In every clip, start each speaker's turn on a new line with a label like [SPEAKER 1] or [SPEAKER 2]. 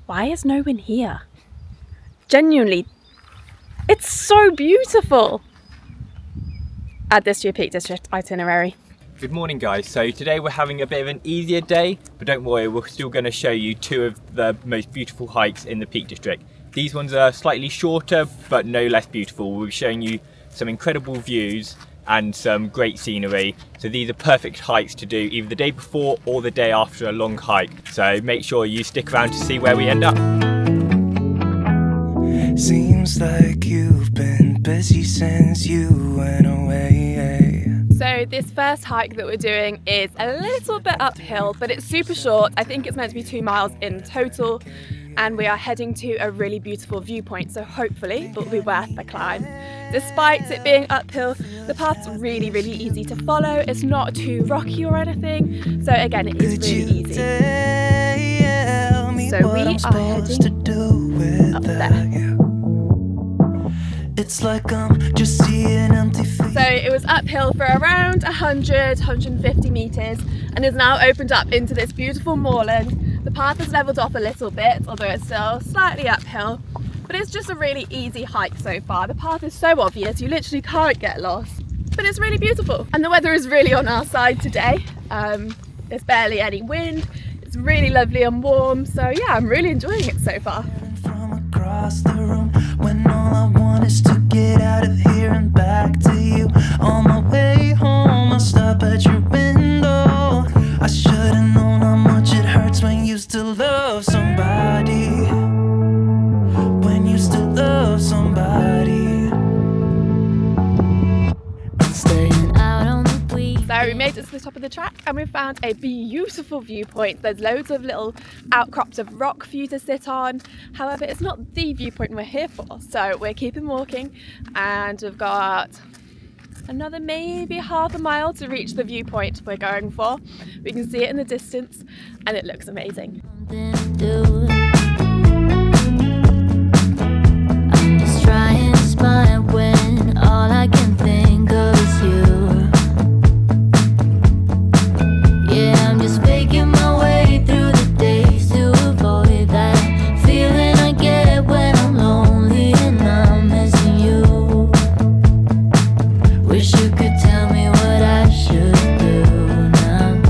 [SPEAKER 1] Why is no one here? Genuinely, it's so beautiful. Add this to your Peak District itinerary.
[SPEAKER 2] Good morning guys, so today we're having a bit of an easier day, but don't worry, we're still going to show you two of the most beautiful hikes in the Peak District. These ones are slightly shorter, but no less beautiful. We'll be showing you some incredible views and some great scenery. So these are perfect hikes to do either the day before or the day after a long hike. So make sure you stick around to see where we end up.
[SPEAKER 3] Seems like you've been busy since you went away.
[SPEAKER 1] So this first hike that we're doing is a little bit uphill, but it's super short. I think it's meant to be 2 miles in total, and we are heading to a really beautiful viewpoint, so hopefully it will be worth the climb. Despite it being uphill, the path's really easy to follow. It's not too rocky or anything, so again, it is really easy. So we are heading up there.
[SPEAKER 3] It's like I'm just seeing empty feet.
[SPEAKER 1] So it was uphill for around 150 metres and is now opened up into this beautiful moorland. The path has levelled off a little bit, although it's still slightly uphill, but it's just a really easy hike so far. The path is so obvious, you literally can't get lost, but it's really beautiful. And the weather is really on our side today. There's barely any wind, it's really lovely and warm, so yeah, I'm really enjoying it so far.
[SPEAKER 3] From across the room, when all I want is to get out of here and back to you. On my way home, I'll stop at your window. I should've known how much it hurts when you still love somebody. When you still love somebody. Staying out on the weekend.
[SPEAKER 1] So we made it to the top of the track and we found a beautiful viewpoint. There's loads of little outcrops of rock for you to sit on. However, it's not the viewpoint we're here for. So we're keeping walking and we've got another maybe half a mile to reach the viewpoint we're going for. We can see it in the distance and it looks amazing.
[SPEAKER 3] I'm just trying to smile when all I can think of is you. Yeah, I'm just faking my way through the days to avoid that feeling I get when I'm lonely and I'm missing you. Wish you could tell me what I should do now.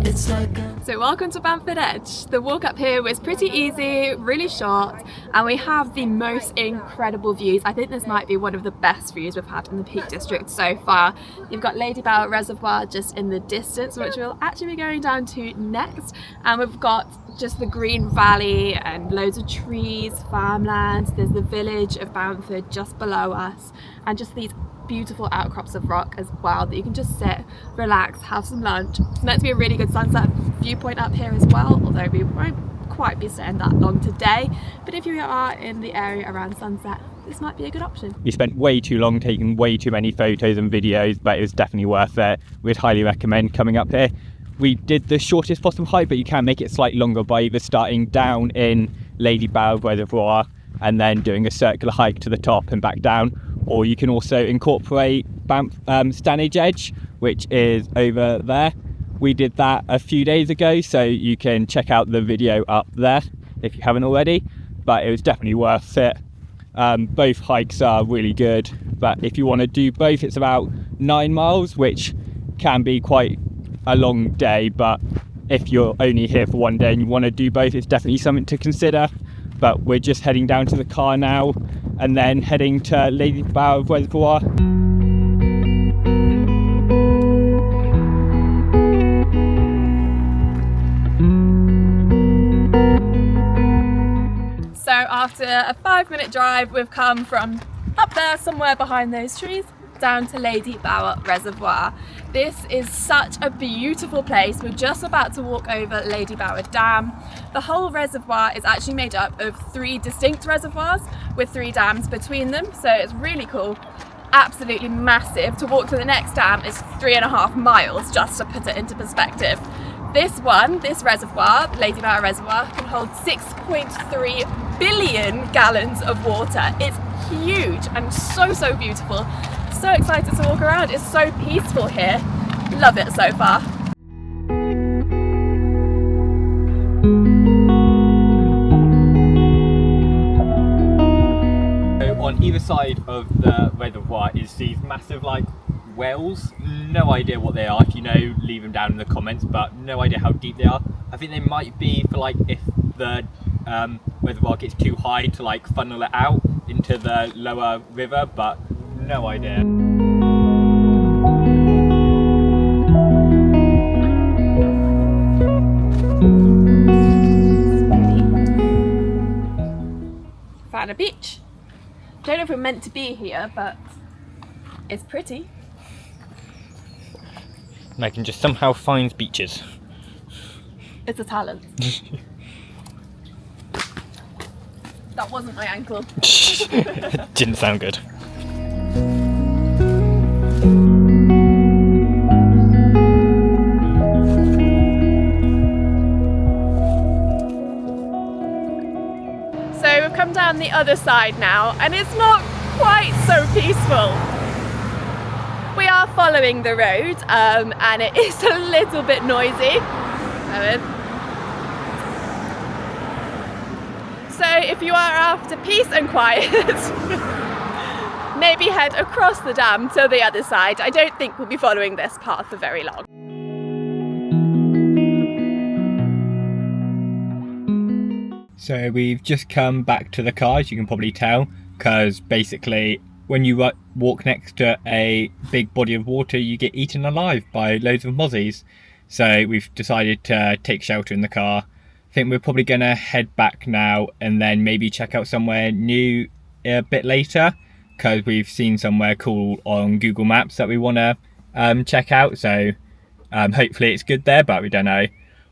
[SPEAKER 3] It's like
[SPEAKER 1] So welcome to Bamford Edge. The walk up here was pretty easy, really short, and we have the most incredible views. I think this might be one of the best views we've had in the Peak District so far. You've got Ladybower Reservoir just in the distance, which we'll actually be going down to next, and we've got just the green valley and loads of trees, farmlands. There's the village of Bamford just below us, and just these beautiful outcrops of rock as well that you can just sit, relax, have some lunch. It's meant to be a really good sunset viewpoint up here as well, although we won't quite be staying that long today, but if you are in the area around sunset, this might be a good option.
[SPEAKER 2] We spent way too long taking way too many photos and videos, but it was definitely worth it. We'd highly recommend coming up here. We did the shortest possible hike, but you can make it slightly longer by either starting down in Ladybower Reservoir and then doing a circular hike to the top and back down, or you can also incorporate Fernilee Edge, which is over there. We did that a few days ago, so you can check out the video up there if you haven't already, but it was definitely worth it. Both hikes are really good, but if you want to do both, it's about 9 miles, which can be quite a long day, but if you're only here for one day and you want to do both, it's definitely something to consider. But we're just heading down to the car now and then heading to Ladybower Reservoir.
[SPEAKER 1] So after a 5-minute drive, we've come from up there somewhere behind those trees down to Ladybower Reservoir. This is such a beautiful place. We're just about to walk over Ladybower Dam. The whole reservoir is actually made up of 3 distinct reservoirs with 3 dams between them, so it's really cool. Absolutely massive. To walk to the next dam is 3.5 miles, just to put it into perspective. This reservoir, Ladybower Reservoir, can hold 6.3 billion gallons of water. It's huge and so beautiful. So excited to walk around. It's so peaceful here. Love it so far.
[SPEAKER 2] either side of the reservoir is these massive like wells. No idea what they are. If you know, leave them down in the comments, but no idea how deep they are. I think they might be for like if the reservoir gets too high to like funnel it out into the lower river, but no idea.
[SPEAKER 1] Found a beach. Don't know if we're meant to be here, but it's pretty.
[SPEAKER 2] Megan just somehow finds beaches.
[SPEAKER 1] It's a talent. That wasn't my ankle.
[SPEAKER 2] Didn't sound good.
[SPEAKER 1] So we've come down the other side now, and it's not quite so peaceful. We are following the road, and it is a little bit noisy. So if you are after peace and quiet, maybe head across the dam to the other side. I don't think we'll be following this path for very long.
[SPEAKER 2] So we've just come back to the car, as you can probably tell, because basically when you walk next to a big body of water, you get eaten alive by loads of mozzies. So we've decided to take shelter in the car. I think we're probably going to head back now and then maybe check out somewhere new a bit later, because we've seen somewhere cool on Google Maps that we want to check out. So hopefully it's good there, but we don't know.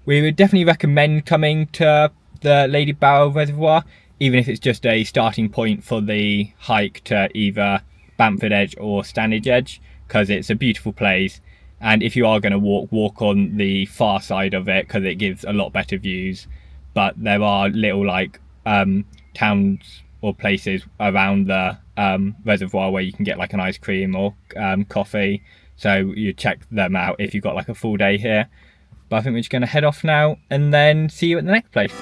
[SPEAKER 2] We would definitely recommend coming to the Ladybower Reservoir, even if it's just a starting point for the hike to either Bamford Edge or Fernilee Edge, because it's a beautiful place. And if you are going to walk on the far side of it, because it gives a lot better views. But there are little like towns or places around the reservoir where you can get like an ice cream or coffee. So you check them out if you've got like a full day here. But I think we're just going to head off now and then see you at the next place.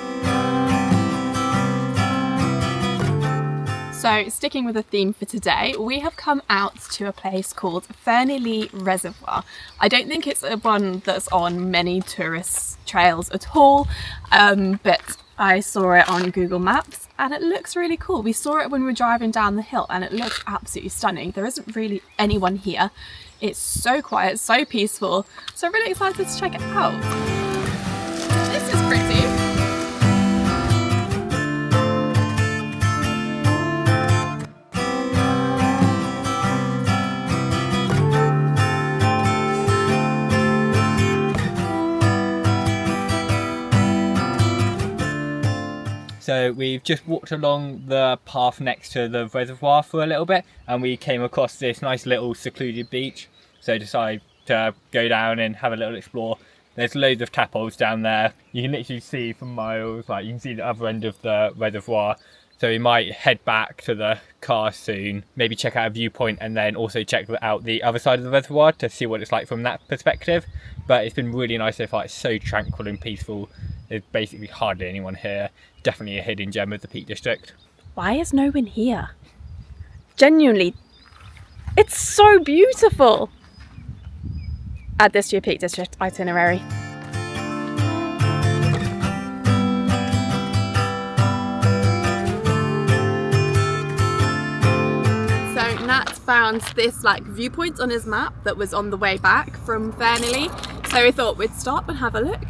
[SPEAKER 1] So sticking with the theme for today, we have come out to a place called Fernilee Reservoir. I don't think it's one that's on many tourist trails at all, but I saw it on Google Maps and it looks really cool. We saw it when we were driving down the hill and it looks absolutely stunning. There isn't really anyone here. It's so quiet, so peaceful. So I'm really excited to check it out. This is pretty.
[SPEAKER 2] So we've just walked along the path next to the reservoir for a little bit and we came across this nice little secluded beach. So decided to go down and have a little explore. There's loads of tadpoles down there. You can literally see for miles, like you can see the other end of the reservoir. So we might head back to the car soon, maybe check out a viewpoint and then also check out the other side of the reservoir to see what it's like from that perspective. But it's been really nice so far. It's so tranquil and peaceful. There's basically hardly anyone here. Definitely a hidden gem of the Peak District.
[SPEAKER 1] Why is no one here? Genuinely, it's so beautiful. Add this to your Peak District itinerary. So Nat found this like viewpoint on his map that was on the way back from Fernilee. So we thought we'd stop and have a look.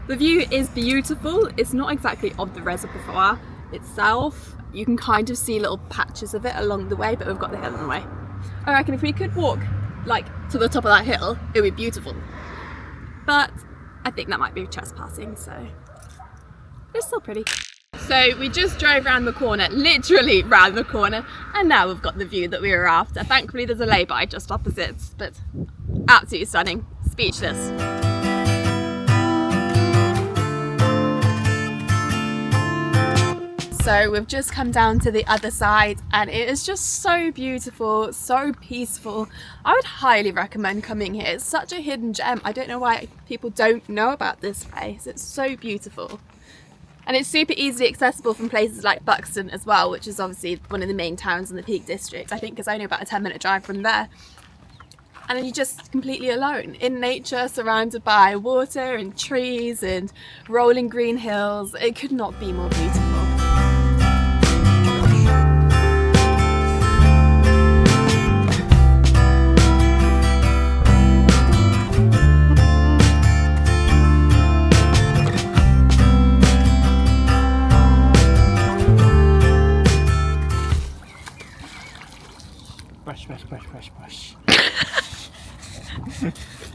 [SPEAKER 1] The view is beautiful. It's not exactly on the reservoir itself. You can kind of see little patches of it along the way, but we've got the hill in the way. I reckon if we could walk like to the top of that hill, it would be beautiful. But I think that might be trespassing, so it's still pretty. So we just drove around the corner, literally round the corner, and now we've got the view that we were after. Thankfully there's a lay-by just opposite, but absolutely stunning. Speechless. So we've just come down to the other side and it is just so beautiful, so peaceful. I would highly recommend coming here. It's such a hidden gem. I don't know why people don't know about this place. It's so beautiful. And it's super easily accessible from places like Buxton as well, which is obviously one of the main towns in the Peak District. I think it's only about a 10-minute drive from there. And then you're just completely alone in nature, surrounded by water and trees and rolling green hills. It could not be more beautiful.
[SPEAKER 2] Brush, brush, brush, brush, brush.